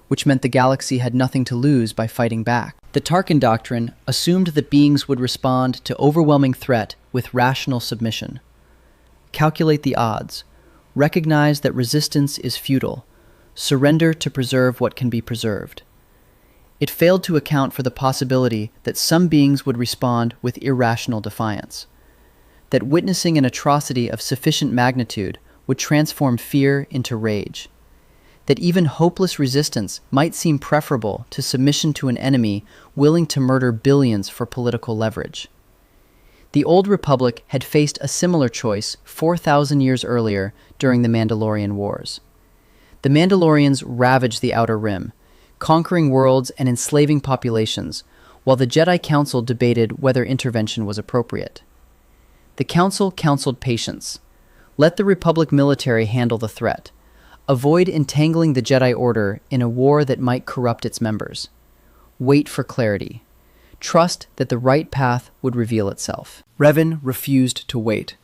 which meant the galaxy had nothing to lose by fighting back. The Tarkin doctrine assumed that beings would respond to overwhelming threat with rational submission. Calculate the odds. Recognize that resistance is futile. Surrender to preserve what can be preserved. It failed to account for the possibility that some beings would respond with irrational defiance. That witnessing an atrocity of sufficient magnitude would transform fear into rage. That even hopeless resistance might seem preferable to submission to an enemy willing to murder billions for political leverage. The Old Republic had faced a similar choice 4,000 years earlier during the Mandalorian Wars. The Mandalorians ravaged the Outer Rim, conquering worlds and enslaving populations, while the Jedi Council debated whether intervention was appropriate. The Council counseled patience. Let the Republic military handle the threat. Avoid entangling the Jedi Order in a war that might corrupt its members. Wait for clarity. Trust that the right path would reveal itself. Revan refused to wait.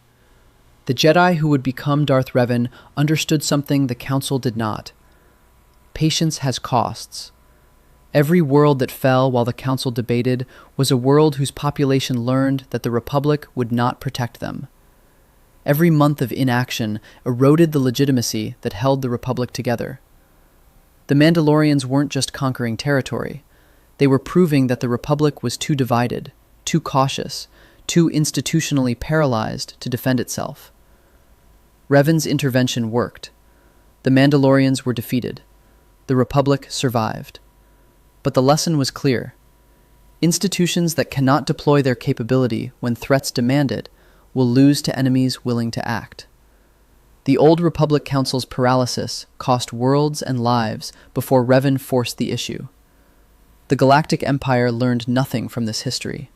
The Jedi who would become Darth Revan understood something the Council did not. Patience has costs. Every world that fell while the Council debated was a world whose population learned that the Republic would not protect them. Every month of inaction eroded the legitimacy that held the Republic together. The Mandalorians weren't just conquering territory. They were proving that the Republic was too divided, too cautious, too institutionally paralyzed to defend itself. Revan's intervention worked. The Mandalorians were defeated. The Republic survived. But the lesson was clear. Institutions that cannot deploy their capability when threats demand it will lose to enemies willing to act. The old Republic Council's paralysis cost worlds and lives before Revan forced the issue. The Galactic Empire learned nothing from this history.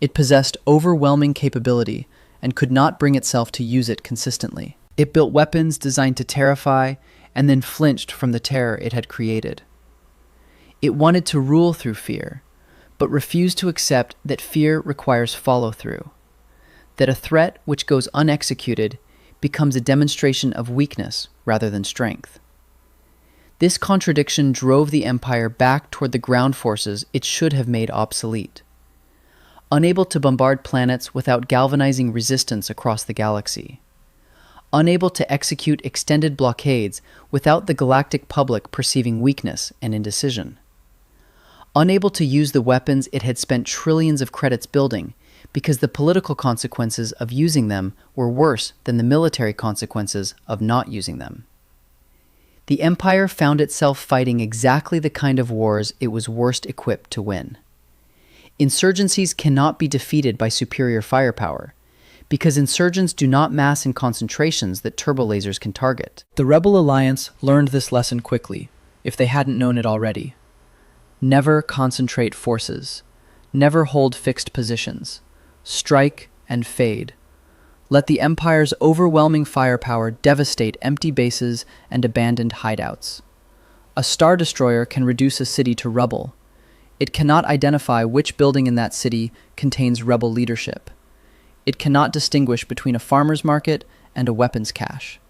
It possessed overwhelming capability and could not bring itself to use it consistently. It built weapons designed to terrify and then flinched from the terror it had created. It wanted to rule through fear, but refused to accept that fear requires follow-through, that a threat which goes unexecuted becomes a demonstration of weakness rather than strength. This contradiction drove the Empire back toward the ground forces it should have made obsolete. Unable to bombard planets without galvanizing resistance across the galaxy. Unable to execute extended blockades without the galactic public perceiving weakness and indecision. Unable to use the weapons it had spent trillions of credits building because the political consequences of using them were worse than the military consequences of not using them. The Empire found itself fighting exactly the kind of wars it was worst equipped to win. Insurgencies cannot be defeated by superior firepower, because insurgents do not mass in concentrations that turbolasers can target. The Rebel Alliance learned this lesson quickly, if they hadn't known it already. Never concentrate forces. Never hold fixed positions. Strike and fade. Let the Empire's overwhelming firepower devastate empty bases and abandoned hideouts. A Star Destroyer can reduce a city to rubble. It cannot identify which building in that city contains rebel leadership. It cannot distinguish between a farmer's market and a weapons cache.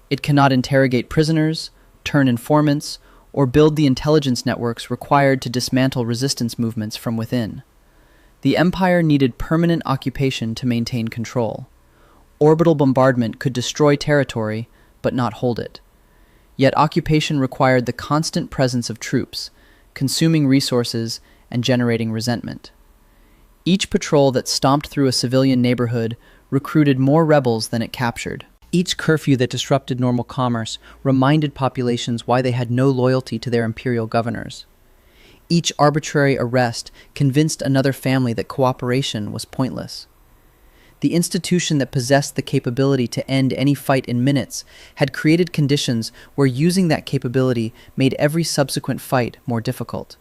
It cannot interrogate prisoners, turn informants, or build the intelligence networks required to dismantle resistance movements from within. The Empire needed permanent occupation to maintain control. Orbital bombardment could destroy territory, but not hold it. Yet occupation required the constant presence of troops, consuming resources and generating resentment. Each patrol that stomped through a civilian neighborhood recruited more rebels than it captured. Each curfew that disrupted normal commerce reminded populations why they had no loyalty to their imperial governors. Each arbitrary arrest convinced another family that cooperation was pointless. The institution that possessed the capability to end any fight in minutes had created conditions where using that capability made every subsequent fight more difficult.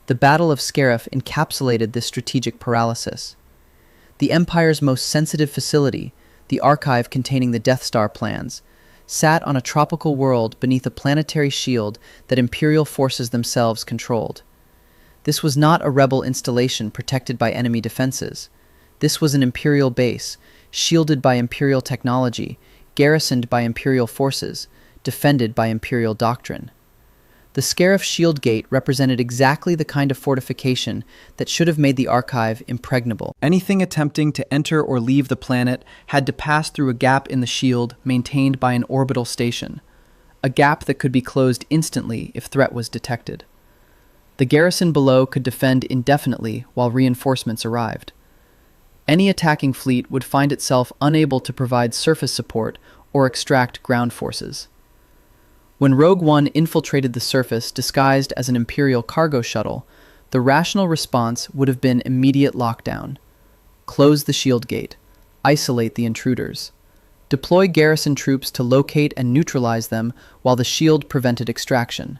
The Battle of Scarif encapsulated this strategic paralysis. The Empire's most sensitive facility, the archive containing the Death Star plans, sat on a tropical world beneath a planetary shield that Imperial forces themselves controlled. This was not a rebel installation protected by enemy defenses. This was an Imperial base, shielded by Imperial technology, garrisoned by Imperial forces, defended by Imperial doctrine. The Scarif Shield Gate represented exactly the kind of fortification that should have made the archive impregnable. Anything attempting to enter or leave the planet had to pass through a gap in the shield maintained by an orbital station, a gap that could be closed instantly if threat was detected. The garrison below could defend indefinitely while reinforcements arrived. Any attacking fleet would find itself unable to provide surface support or extract ground forces. When Rogue One infiltrated the surface disguised as an Imperial cargo shuttle, the rational response would have been immediate lockdown. Close the shield gate. Isolate the intruders. Deploy garrison troops to locate and neutralize them while the shield prevented extraction.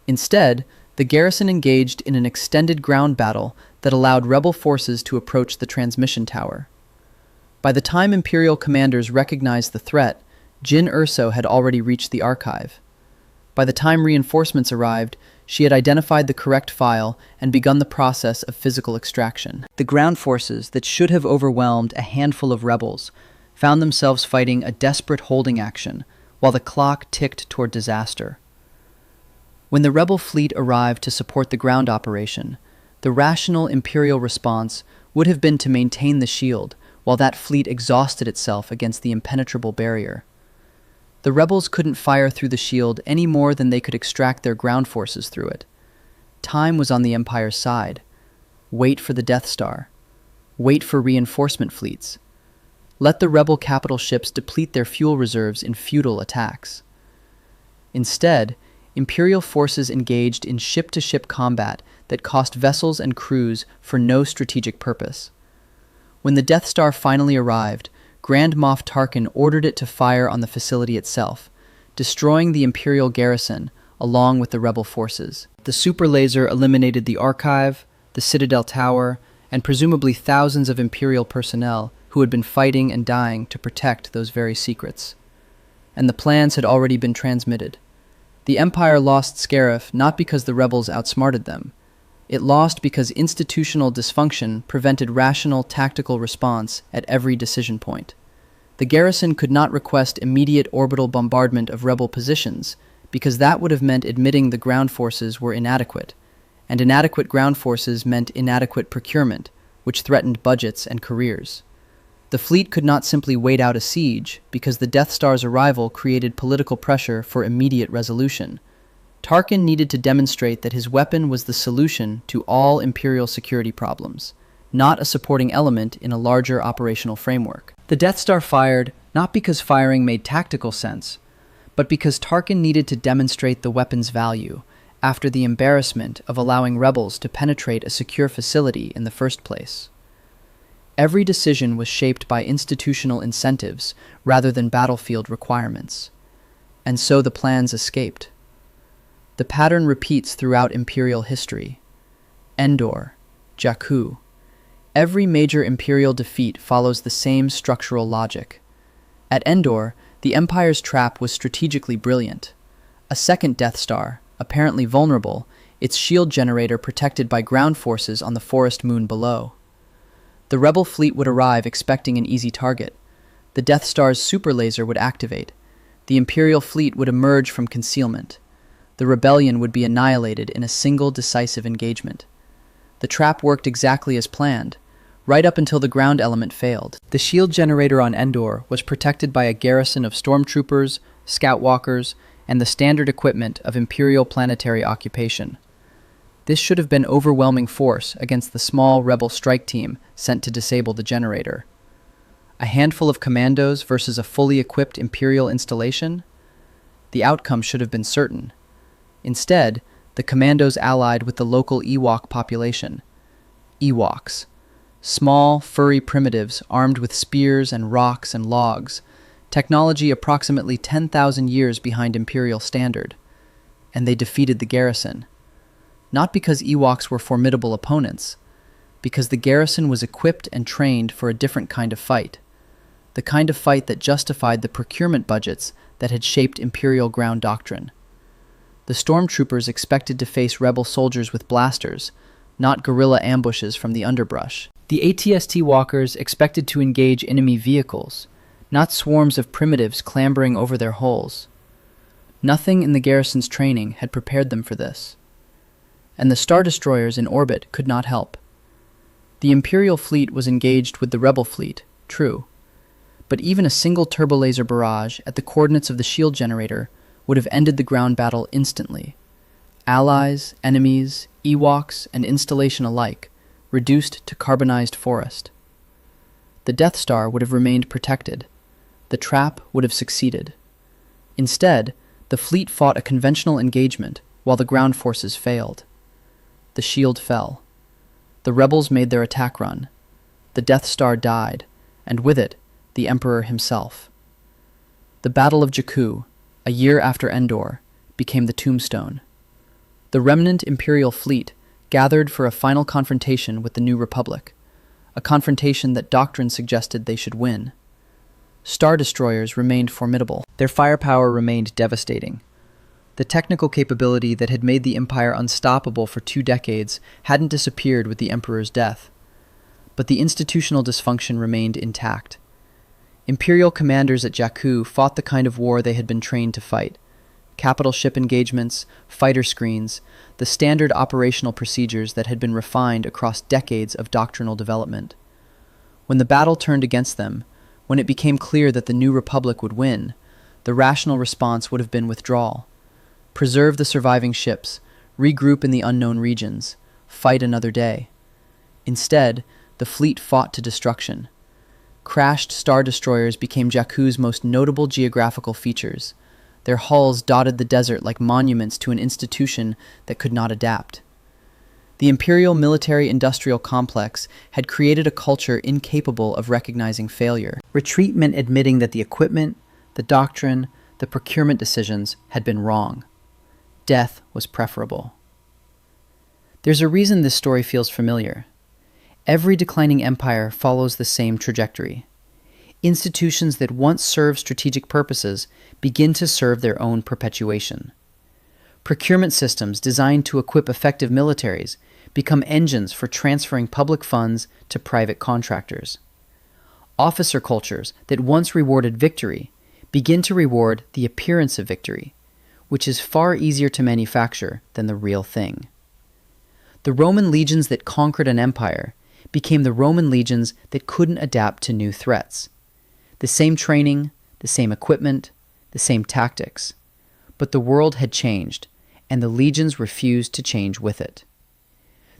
Instead, the garrison engaged in an extended ground battle that allowed rebel forces to approach the transmission tower. By the time Imperial commanders recognized the threat, Jyn Erso had already reached the archive. By the time reinforcements arrived, she had identified the correct file and begun the process of physical extraction. The ground forces that should have overwhelmed a handful of rebels found themselves fighting a desperate holding action while the clock ticked toward disaster. When the rebel fleet arrived to support the ground operation, the rational Imperial response would have been to maintain the shield while that fleet exhausted itself against the impenetrable barrier. The rebels couldn't fire through the shield any more than they could extract their ground forces through it. Time was on the Empire's side. Wait for the Death Star. Wait for reinforcement fleets. Let the rebel capital ships deplete their fuel reserves in futile attacks. Instead, Imperial forces engaged in ship-to-ship combat that cost vessels and crews for no strategic purpose. When the Death Star finally arrived, Grand Moff Tarkin ordered it to fire on the facility itself, destroying the Imperial garrison along with the rebel forces. The super laser eliminated the archive, the Citadel Tower, and presumably thousands of Imperial personnel who had been fighting and dying to protect those very secrets. And the plans had already been transmitted. The Empire lost Scarif not because the rebels outsmarted them. It lost because institutional dysfunction prevented rational tactical response at every decision point. The garrison could not request immediate orbital bombardment of rebel positions because that would have meant admitting the ground forces were inadequate, and inadequate ground forces meant inadequate procurement, which threatened budgets and careers. The fleet could not simply wait out a siege because the Death Star's arrival created political pressure for immediate resolution. Tarkin needed to demonstrate that his weapon was the solution to all Imperial security problems, not a supporting element in a larger operational framework. The Death Star fired not because firing made tactical sense, but because Tarkin needed to demonstrate the weapon's value after the embarrassment of allowing rebels to penetrate a secure facility in the first place. Every decision was shaped by institutional incentives rather than battlefield requirements, and so the plans escaped. The pattern repeats throughout Imperial history. Endor, Jakku. Every major Imperial defeat follows the same structural logic. At Endor, the Empire's trap was strategically brilliant. A second Death Star, apparently vulnerable, its shield generator protected by ground forces on the forest moon below. The rebel fleet would arrive expecting an easy target. The Death Star's super laser would activate. The Imperial fleet would emerge from concealment. The rebellion would be annihilated in a single decisive engagement. The trap worked exactly as planned, right up until the ground element failed. The shield generator on Endor was protected by a garrison of stormtroopers, scout walkers, and the standard equipment of Imperial planetary occupation. This should have been overwhelming force against the small rebel strike team sent to disable the generator. A handful of commandos versus a fully equipped Imperial installation? The outcome should have been certain. Instead, the commandos allied with the local Ewok population. Ewoks. Small, furry primitives armed with spears and rocks and logs, technology approximately 10,000 years behind Imperial standard. And they defeated the garrison. Not because Ewoks were formidable opponents, because the garrison was equipped and trained for a different kind of fight. The kind of fight that justified the procurement budgets that had shaped Imperial ground doctrine. The stormtroopers expected to face rebel soldiers with blasters, not guerrilla ambushes from the underbrush. The ATST walkers expected to engage enemy vehicles, not swarms of primitives clambering over their hulls. Nothing in the garrison's training had prepared them for this. And the Star Destroyers in orbit could not help. The Imperial fleet was engaged with the rebel fleet, true, but even a single turbolaser barrage at the coordinates of the shield generator would have ended the ground battle instantly. Allies, enemies, Ewoks, and installation alike reduced to carbonized forest. The Death Star would have remained protected. The trap would have succeeded. Instead, the fleet fought a conventional engagement while the ground forces failed. The shield fell. The rebels made their attack run. The Death Star died, and with it, the Emperor himself. The Battle of Jakku, a year after Endor, became the tombstone. The remnant Imperial fleet gathered for a final confrontation with the New Republic, a confrontation that doctrine suggested they should win. Star Destroyers remained formidable. Their firepower remained devastating. The technical capability that had made the Empire unstoppable for 2 decades hadn't disappeared with the Emperor's death. But the institutional dysfunction remained intact. Imperial commanders at Jakku fought the kind of war they had been trained to fight. Capital ship engagements, fighter screens, the standard operational procedures that had been refined across decades of doctrinal development. When the battle turned against them, when it became clear that the new Republic would win, the rational response would have been withdrawal. Preserve the surviving ships, regroup in the unknown regions, fight another day. Instead, the fleet fought to destruction. Crashed Star Destroyers became Jakku's most notable geographical features. Their hulls dotted the desert like monuments to an institution that could not adapt. The Imperial military-industrial complex had created a culture incapable of recognizing failure. Retreat meant admitting that the equipment, the doctrine, the procurement decisions had been wrong. Death was preferable. There's a reason this story feels familiar. Every declining empire follows the same trajectory. Institutions that once served strategic purposes begin to serve their own perpetuation. Procurement systems designed to equip effective militaries become engines for transferring public funds to private contractors. Officer cultures that once rewarded victory begin to reward the appearance of victory, which is far easier to manufacture than the real thing. The Roman legions that conquered an empire became the Roman legions that couldn't adapt to new threats. The same training, the same equipment, the same tactics. But the world had changed, and the legions refused to change with it.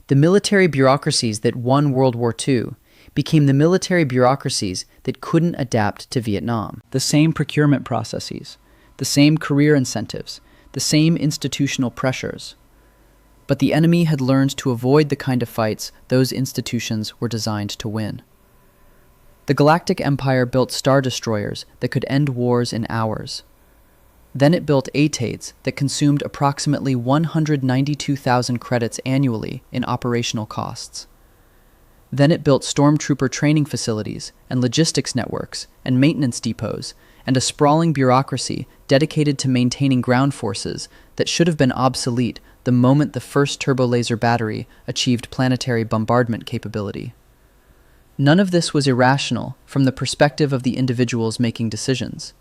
The military bureaucracies that won World War II became the military bureaucracies that couldn't adapt to Vietnam. The same procurement processes, the same career incentives, the same institutional pressures. But the enemy had learned to avoid the kind of fights those institutions were designed to win. The Galactic Empire built Star Destroyers that could end wars in hours. Then it built ATAIDs that consumed approximately 192,000 credits annually in operational costs. Then it built stormtrooper training facilities and logistics networks and maintenance depots and a sprawling bureaucracy dedicated to maintaining ground forces that should have been obsolete the moment the first turbolaser battery achieved planetary bombardment capability. None of this was irrational from the perspective of the individuals making decisions.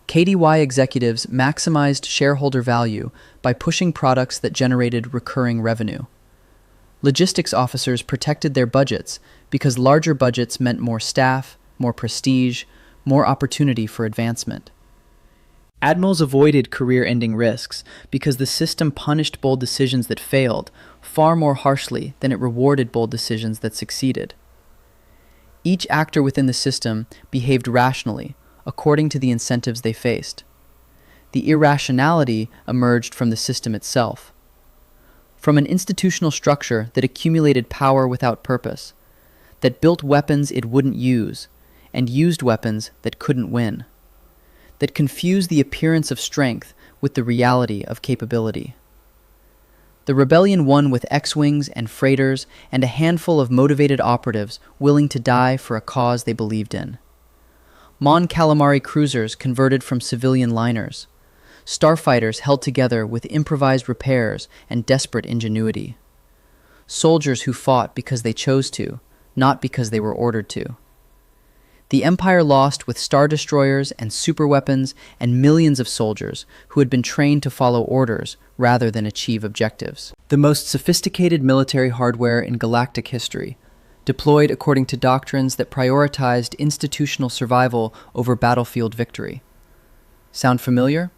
KDY executives maximized shareholder value by pushing products that generated recurring revenue. Logistics officers protected their budgets because larger budgets meant more staff, more prestige, more opportunity for advancement. Admirals avoided career-ending risks because the system punished bold decisions that failed far more harshly than it rewarded bold decisions that succeeded. Each actor within the system behaved rationally, according to the incentives they faced. The irrationality emerged from the system itself. From an institutional structure that accumulated power without purpose, that built weapons it wouldn't use, and used weapons that couldn't win, that confused the appearance of strength with the reality of capability. The rebellion won with X-wings and freighters and a handful of motivated operatives willing to die for a cause they believed in. Mon Calamari cruisers converted from civilian liners. Starfighters held together with improvised repairs and desperate ingenuity. Soldiers who fought because they chose to, not because they were ordered to. The Empire lost with Star Destroyers and superweapons and millions of soldiers who had been trained to follow orders rather than achieve objectives. The most sophisticated military hardware in galactic history, deployed according to doctrines that prioritized institutional survival over battlefield victory. Sound familiar?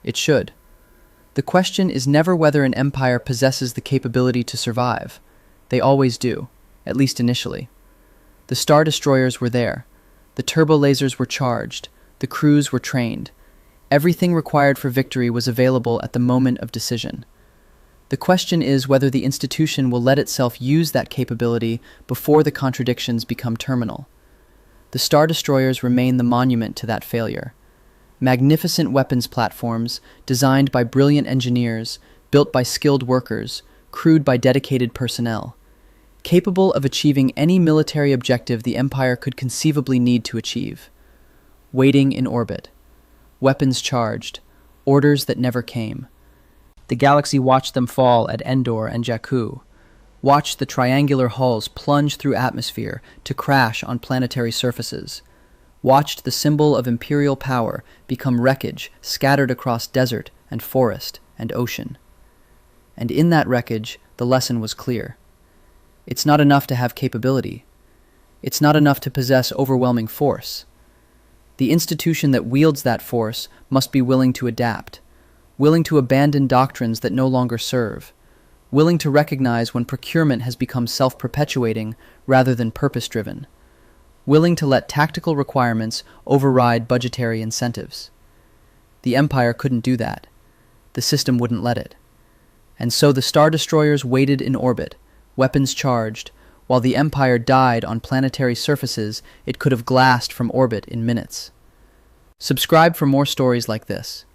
It should. The question is never whether an empire possesses the capability to survive. They always do, at least initially. The Star Destroyers were there. The turbolasers were charged. The crews were trained. Everything required for victory was available at the moment of decision. The question is whether the institution will let itself use that capability before the contradictions become terminal. The Star Destroyers remain the monument to that failure. Magnificent weapons platforms, designed by brilliant engineers, built by skilled workers, crewed by dedicated personnel. capable of achieving any military objective the Empire could conceivably need to achieve. Waiting in orbit. Weapons charged. Orders that never came. The galaxy watched them fall at Endor and Jakku, watched the triangular hulls plunge through atmosphere to crash on planetary surfaces, watched the symbol of Imperial power become wreckage scattered across desert and forest and ocean. And in that wreckage, the lesson was clear. It's not enough to have capability. It's not enough to possess overwhelming force. The institution that wields that force must be willing to adapt, willing to abandon doctrines that no longer serve, willing to recognize when procurement has become self-perpetuating rather than purpose-driven, willing to let tactical requirements override budgetary incentives. The Empire couldn't do that. The system wouldn't let it. And so the Star Destroyers waited in orbit, weapons charged, while the Empire died on planetary surfaces it could have glassed from orbit in minutes. Subscribe for more stories like this.